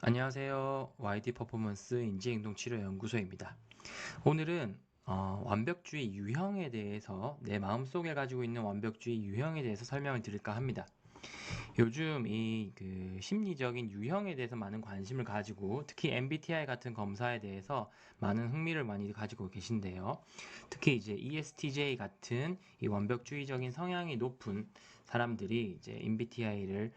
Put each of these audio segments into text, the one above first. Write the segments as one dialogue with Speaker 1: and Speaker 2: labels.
Speaker 1: 안녕하세요. YD 퍼포먼스 인지행동치료연구소입니다. 오늘은 완벽주의 유형에 대해서 내 마음속에 가지고 있는 완벽주의 유형에 대해서 설명을 드릴까 합니다. 요즘 이 심리적인 유형에 대해서 많은 관심을 가지고 특히 MBTI 같은 검사에 대해서 많은 흥미를 많이 가지고 계신데요. 특히 이제 ESTJ 같은 이 완벽주의적인 성향이 높은 사람들이 이제 MBTI를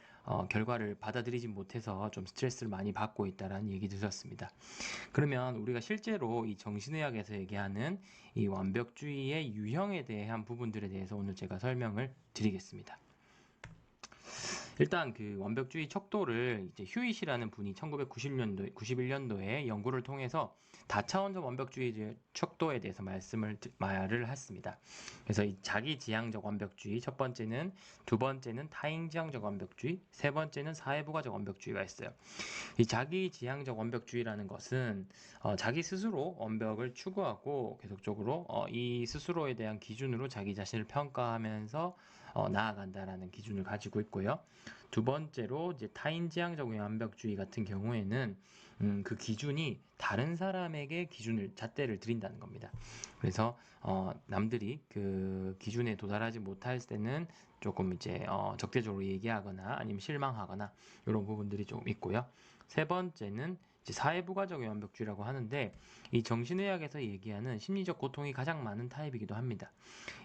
Speaker 1: 결과를 받아들이지 못해서 좀 스트레스를 많이 받고 있다라는 얘기 들었습니다. 그러면 우리가 실제로 이 정신의학에서 얘기하는 이 완벽주의의 유형에 대한 부분들에 대해서 오늘 제가 설명을 드리겠습니다. 일단 그 완벽주의 척도를 이제 휴잇이라는 분이 91년도에 연구를 통해서 다차원적 완벽주의 척도에 대해서 말을 했습니다. 그래서 이 자기지향적 완벽주의 첫 번째는, 두 번째는 타인지향적 완벽주의, 세 번째는 사회부가적 완벽주의가 있어요. 이 자기지향적 완벽주의라는 것은 자기 스스로 완벽을 추구하고 계속적으로 이 스스로에 대한 기준으로 자기 자신을 평가하면서 나아간다라는 기준을 가지고 있고요. 두 번째로 이제 타인지향적 완벽주의 같은 경우에는 그 기준이 다른 사람에게 잣대를 드린다는 겁니다. 그래서 남들이 그 기준에 도달하지 못할 때는 조금 이제 적대적으로 얘기하거나 아니면 실망하거나 이런 부분들이 좀 있고요. 세 번째는 이제 사회부가적 완벽주의라고 하는데 이 정신의학에서 얘기하는 심리적 고통이 가장 많은 타입이기도 합니다.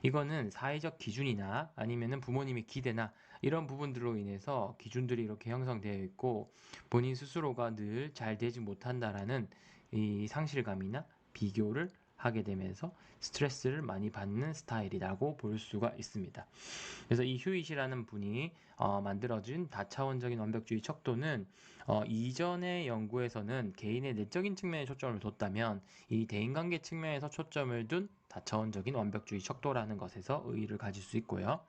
Speaker 1: 이거는 사회적 기준이나 아니면은 부모님의 기대나 이런 부분들로 인해서 기준들이 이렇게 형성되어 있고 본인 스스로가 늘 잘 되지 못한다라는 이 상실감이나 비교를 하게 되면서 스트레스를 많이 받는 스타일이라고 볼 수가 있습니다. 그래서 이 휴잇이라는 분이 만들어진 다차원적인 완벽주의 척도는 이전의 연구에서는 개인의 내적인 측면에 초점을 뒀다면 이 대인관계 측면에서 초점을 둔 다차원적인 완벽주의 척도라는 것에서 의의를 가질 수 있고요.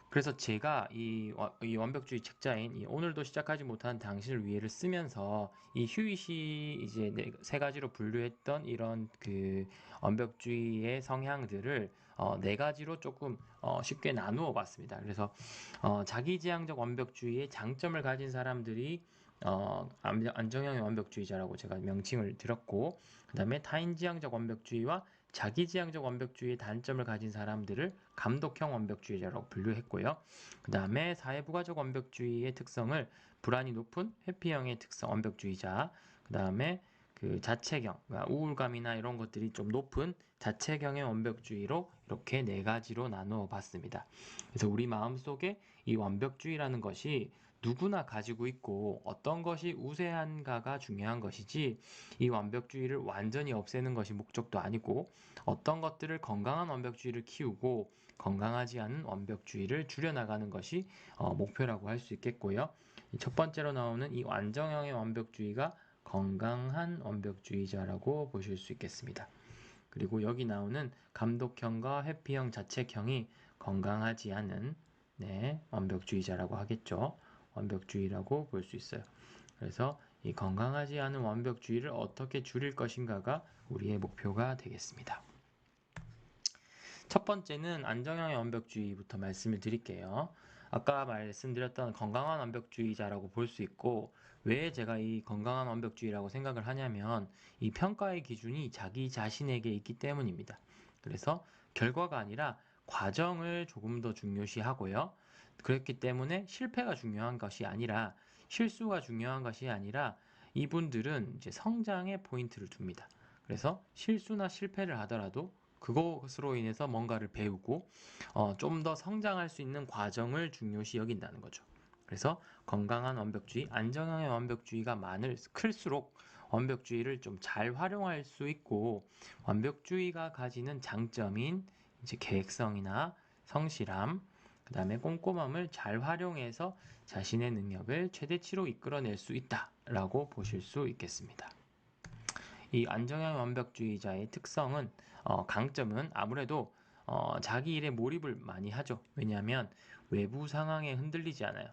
Speaker 1: 그래서 제가 이 완벽주의 책자인 이 오늘도 시작하지 못한 당신을 위해를 쓰면서 이 휴잇이 이제 세 가지로 분류했던 이런 그 완벽주의의 성향들을 네 가지로 조금 쉽게 나누어 봤습니다. 그래서 자기지향적 완벽주의의 장점을 가진 사람들이 안정형의 완벽주의자라고 제가 명칭을 드렸고, 그 다음에 타인지향적 완벽주의와 자기지향적 완벽주의의 단점을 가진 사람들을 감독형 완벽주의자라고 분류했고요. 그 다음에 사회부가적 완벽주의의 특성을 불안이 높은 회피형의 특성 완벽주의자, 그 다음에 그 자체경, 그러니까 우울감이나 이런 것들이 좀 높은 자체경의 완벽주의로 이렇게 네 가지로 나누어 봤습니다. 그래서 우리 마음속에 이 완벽주의라는 것이 누구나 가지고 있고 어떤 것이 우세한가가 중요한 것이지 이 완벽주의를 완전히 없애는 것이 목적도 아니고 어떤 것들을 건강한 완벽주의를 키우고 건강하지 않은 완벽주의를 줄여나가는 것이 목표라고 할 수 있겠고요. 첫 번째로 나오는 이 안정형의 완벽주의가 건강한 완벽주의자라고 보실 수 있겠습니다. 그리고 여기 나오는 감독형과 회피형, 자책형이 건강하지 않은 완벽주의자라고 하겠죠. 완벽주의라고 볼 수 있어요. 그래서 이 건강하지 않은 완벽주의를 어떻게 줄일 것인가가 우리의 목표가 되겠습니다. 첫 번째는 안정형의 완벽주의부터 말씀을 드릴게요. 아까 말씀드렸던 건강한 완벽주의자라고 볼 수 있고, 왜 제가 이 건강한 완벽주의라고 생각을 하냐면 이 평가의 기준이 자기 자신에게 있기 때문입니다. 그래서 결과가 아니라 과정을 조금 더 중요시하고요. 그렇기 때문에 실패가 중요한 것이 아니라 실수가 중요한 것이 아니라 이분들은 이제 성장에 포인트를 둡니다. 그래서 실수나 실패를 하더라도 그것으로 인해서 뭔가를 배우고 좀 더 성장할 수 있는 과정을 중요시 여긴다는 거죠. 그래서 건강한 완벽주의, 안정형의 완벽주의가 클수록 완벽주의를 좀 잘 활용할 수 있고 완벽주의가 가지는 장점인 이제 계획성이나 성실함, 그 다음에 꼼꼼함을 잘 활용해서 자신의 능력을 최대치로 이끌어낼 수 있다라고 보실 수 있겠습니다. 이 안정형 완벽주의자의 특성은 강점은 아무래도 자기 일에 몰입을 많이 하죠. 왜냐하면 외부 상황에 흔들리지 않아요.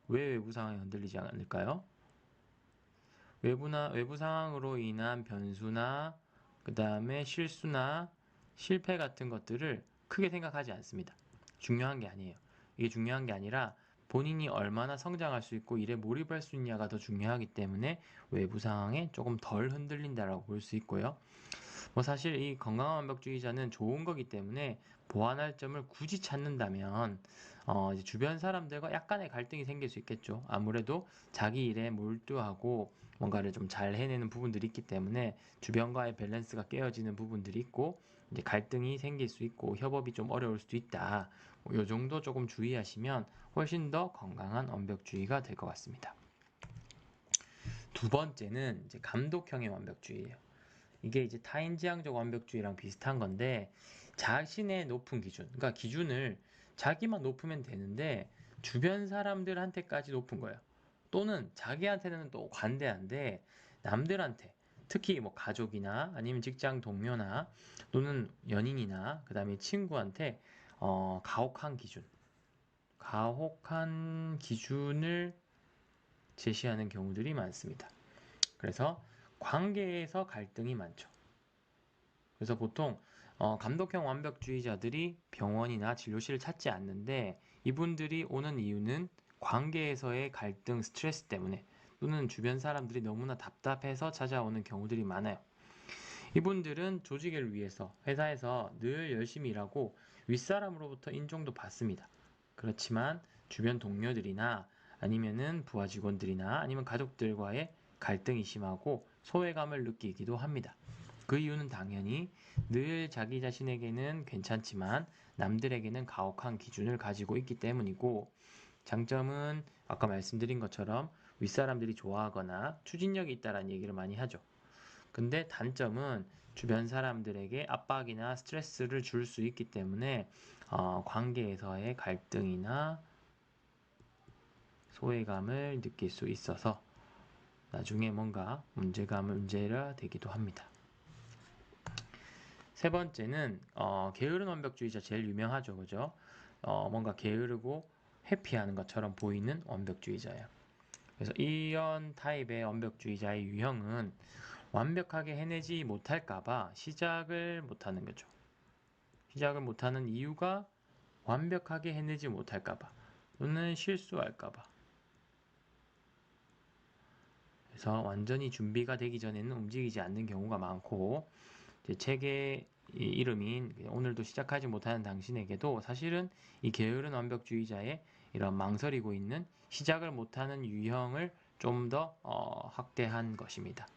Speaker 1: 왜 외부 상황에 흔들리지 않을까요? 외부 상황으로 인한 변수나 그 다음에 실수나 실패 같은 것들을 크게 생각하지 않습니다. 중요한 게 아니에요. 이게 중요한 게 아니라 본인이 얼마나 성장할 수 있고 일에 몰입할 수 있냐가 더 중요하기 때문에 외부 상황에 조금 덜 흔들린다라고 볼 수 있고요. 뭐 사실 이 건강한 완벽주의자는 좋은 거기 때문에 보완할 점을 굳이 찾는다면 이제 주변 사람들과 약간의 갈등이 생길 수 있겠죠. 아무래도 자기 일에 몰두하고 뭔가를 좀 잘 해내는 부분들이 있기 때문에 주변과의 밸런스가 깨어지는 부분들이 있고 이제 갈등이 생길 수 있고 협업이 좀 어려울 수도 있다. 이 정도 조금 주의하시면 훨씬 더 건강한 완벽주의가 될 것 같습니다. 두 번째는 이제 감독형의 완벽주의예요. 이게 이제 타인지향적 완벽주의랑 비슷한 건데 자신의 높은 기준, 그러니까 기준을 자기만 높으면 되는데 주변 사람들한테까지 높은 거예요. 또는 자기한테는 또 관대한데 남들한테 특히 뭐 가족이나 아니면 직장 동료나 또는 연인이나 그 다음에 친구한테 가혹한 기준을 제시하는 경우들이 많습니다. 그래서 관계에서 갈등이 많죠. 그래서 보통 감독형 완벽주의자들이 병원이나 진료실을 찾지 않는데 이분들이 오는 이유는 관계에서의 갈등, 스트레스 때문에 또는 주변 사람들이 너무나 답답해서 찾아오는 경우들이 많아요. 이분들은 조직을 위해서 회사에서 늘 열심히 일하고 윗사람으로부터 인정도 받습니다. 그렇지만 주변 동료들이나 아니면은 부하 직원들이나 아니면 가족들과의 갈등이 심하고 소외감을 느끼기도 합니다. 그 이유는 당연히 늘 자기 자신에게는 괜찮지만 남들에게는 가혹한 기준을 가지고 있기 때문이고 장점은 아까 말씀드린 것처럼 윗사람들이 좋아하거나 추진력이 있다라는 얘기를 많이 하죠. 근데 단점은 주변 사람들에게 압박이나 스트레스를 줄 수 있기 때문에 관계에서의 갈등이나 소외감을 느낄 수 있어서 나중에 뭔가 문제가 되기도 합니다. 세 번째는 게으른 완벽주의자 제일 유명하죠, 그죠? 뭔가 게으르고 회피하는 것처럼 보이는 완벽주의자예요. 그래서 이런 타입의 완벽주의자의 유형은 완벽하게 해내지 못할까봐 시작을 못하는 거죠. 시작을 못하는 이유가 완벽하게 해내지 못할까봐 또는 실수할까봐. 그래서 완전히 준비가 되기 전에는 움직이지 않는 경우가 많고 제 책의 이름인 오늘도 시작하지 못하는 당신에게도 사실은 이 게으른 완벽주의자의 이런 망설이고 있는 시작을 못하는 유형을 좀 더 확대한 것입니다.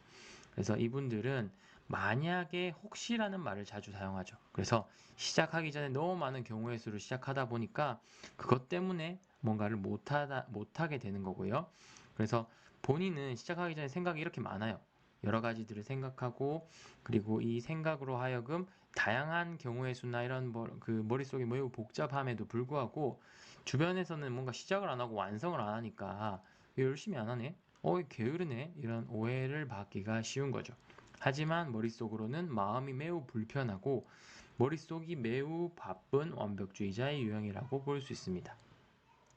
Speaker 1: 그래서 이분들은 만약에 혹시라는 말을 자주 사용하죠. 그래서 시작하기 전에 너무 많은 경우의 수를 시작하다 보니까 그것 때문에 뭔가를 못하게 되는 거고요. 그래서 본인은 시작하기 전에 생각이 이렇게 많아요. 여러 가지들을 생각하고 그리고 이 생각으로 하여금 다양한 경우의 수나 이런 그 머릿속이 매우 복잡함에도 불구하고 주변에서는 뭔가 시작을 안 하고 완성을 안 하니까 열심히 안 하네? 게으르네? 이런 오해를 받기가 쉬운 거죠. 하지만 머릿속으로는 마음이 매우 불편하고 머릿속이 매우 바쁜 완벽주의자의 유형이라고 볼 수 있습니다.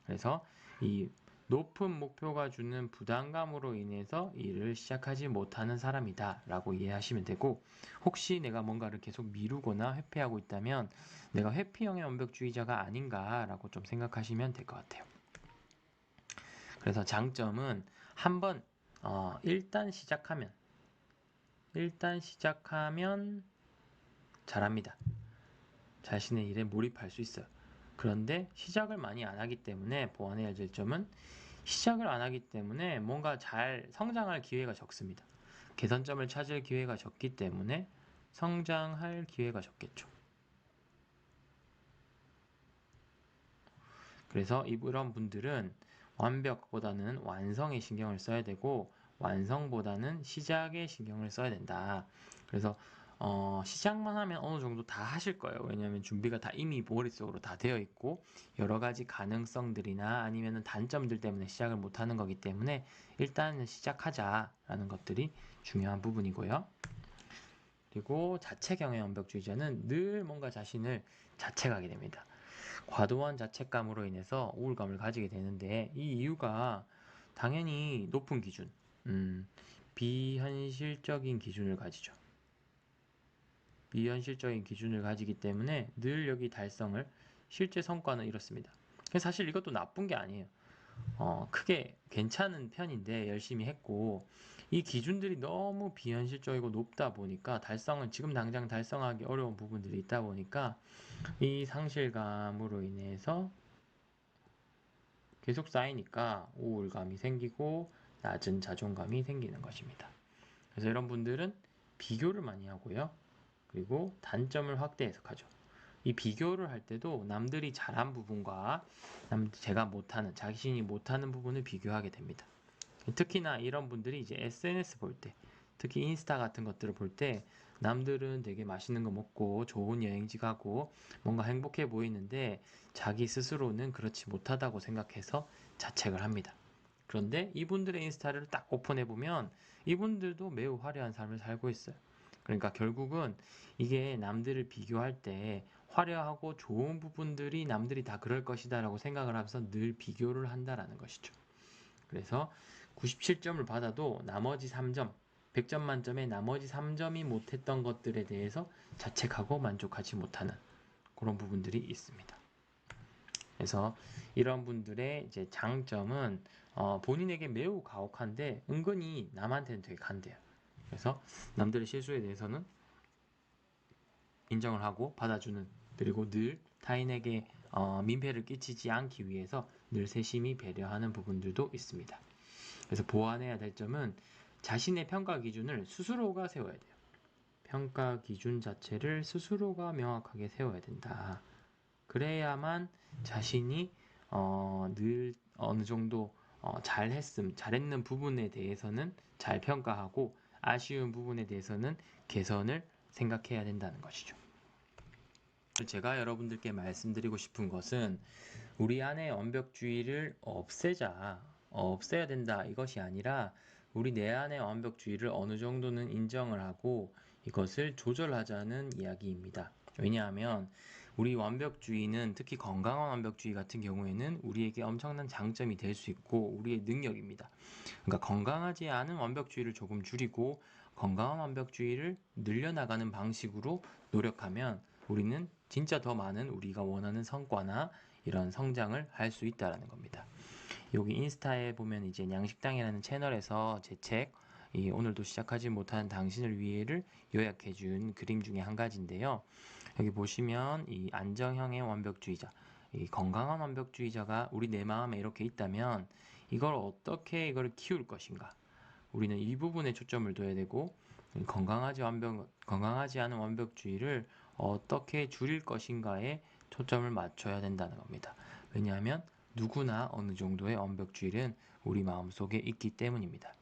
Speaker 1: 그래서 이 높은 목표가 주는 부담감으로 인해서 일을 시작하지 못하는 사람이다 라고 이해하시면 되고 혹시 내가 뭔가를 계속 미루거나 회피하고 있다면 내가 회피형의 완벽주의자가 아닌가 라고 좀 생각하시면 될 것 같아요. 그래서 장점은 한번 일단 시작하면 잘합니다. 자신의 일에 몰입할 수 있어요. 그런데 시작을 많이 안 하기 때문에 보완해야 될 점은 시작을 안 하기 때문에 뭔가 잘 성장할 기회가 적습니다. 개선점을 찾을 기회가 적기 때문에 성장할 기회가 적겠죠. 그래서 이런 분들은 완벽보다는 완성에 신경을 써야 되고 완성보다는 시작에 신경을 써야 된다. 그래서 시작만 하면 어느 정도 다 하실 거예요. 왜냐하면 준비가 다 이미 머릿속으로 다 되어 있고 여러 가지 가능성들이나 아니면 단점들 때문에 시작을 못 하는 거기 때문에 일단 시작하자라는 것들이 중요한 부분이고요. 그리고 자책형의 완벽주의자는 늘 뭔가 자신을 자책하게 됩니다. 과도한 자책감으로 인해서 우울감을 가지게 되는데 이 이유가 당연히 높은 기준, 비현실적인 기준을 가지죠. 비현실적인 기준을 가지기 때문에 늘 여기 달성을 실제 성과는 이렇습니다. 사실 이것도 나쁜 게 아니에요. 크게 괜찮은 편인데 열심히 했고 이 기준들이 너무 비현실적이고 높다 보니까 달성은 지금 당장 달성하기 어려운 부분들이 있다 보니까 이 상실감으로 인해서 계속 쌓이니까 우울감이 생기고 낮은 자존감이 생기는 것입니다. 그래서 이런 분들은 비교를 많이 하고요. 그리고 단점을 확대 해석하죠. 이 비교를 할 때도 남들이 잘한 부분과 제가 못하는, 자신이 못하는 부분을 비교하게 됩니다. 특히나 이런 분들이 이제 SNS 볼 때, 특히 인스타 같은 것들을 볼 때 남들은 되게 맛있는 거 먹고 좋은 여행지 가고 뭔가 행복해 보이는데 자기 스스로는 그렇지 못하다고 생각해서 자책을 합니다. 그런데 이분들의 인스타를 딱 오픈해 보면 이분들도 매우 화려한 삶을 살고 있어요. 그러니까 결국은 이게 남들을 비교할 때 화려하고 좋은 부분들이 남들이 다 그럴 것이다라고 생각을 하면서 늘 비교를 한다라는 것이죠. 그래서 97점을 받아도 나머지 3점, 100점 만점에 나머지 3점이 못했던 것들에 대해서 자책하고 만족하지 못하는 그런 부분들이 있습니다. 그래서 이런 분들의 이제 장점은 본인에게 매우 가혹한데 은근히 남한테는 되게 간대요. 그래서 남들의 실수에 대해서는 인정을 하고 받아주는, 그리고 늘 타인에게 민폐를 끼치지 않기 위해서 늘 세심히 배려하는 부분들도 있습니다. 그래서 보완해야 될 점은 자신의 평가 기준을 스스로가 세워야 돼요. 평가 기준 자체를 스스로가 명확하게 세워야 된다. 그래야만 자신이 늘 어느 정도 잘했는 부분에 대해서는 잘 평가하고 아쉬운 부분에 대해서는 개선을 생각해야 된다는 것이죠. 제가 여러분들께 말씀드리고 싶은 것은 우리 안에 완벽주의를 없애야 된다 이것이 아니라 우리 내 안의 완벽주의를 어느 정도는 인정을 하고 이것을 조절하자는 이야기입니다. 왜냐하면 우리 완벽주의는 특히 건강한 완벽주의 같은 경우에는 우리에게 엄청난 장점이 될 수 있고 우리의 능력입니다. 그러니까 건강하지 않은 완벽주의를 조금 줄이고 건강한 완벽주의를 늘려나가는 방식으로 노력하면 우리는 진짜 더 많은 우리가 원하는 성과나 이런 성장을 할 수 있다라는 겁니다. 여기 인스타에 보면 이제 양식당이라는 채널에서 제 책, 오늘도 시작하지 못한 당신을 위해를 요약해 준 그림 중에 한 가지인데요. 여기 보시면 이 안정형의 완벽주의자, 이 건강한 완벽주의자가 우리 내 마음에 이렇게 있다면 이걸 어떻게 이걸 키울 것인가? 우리는 이 부분에 초점을 둬야 되고 건강하지 않은 완벽주의를 어떻게 줄일 것인가에 초점을 맞춰야 된다는 겁니다. 왜냐하면 누구나 어느 정도의 완벽주의는 우리 마음속에 있기 때문입니다.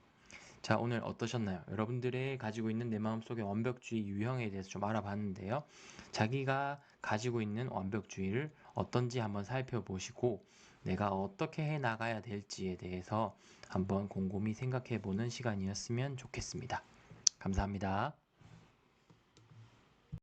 Speaker 1: 자, 오늘 어떠셨나요? 여러분들의 가지고 있는 내 마음속의 완벽주의 유형에 대해서 좀 알아봤는데요. 자기가 가지고 있는 완벽주의를 어떤지 한번 살펴보시고 내가 어떻게 해 나가야 될지에 대해서 한번 곰곰이 생각해 보는 시간이었으면 좋겠습니다. 감사합니다.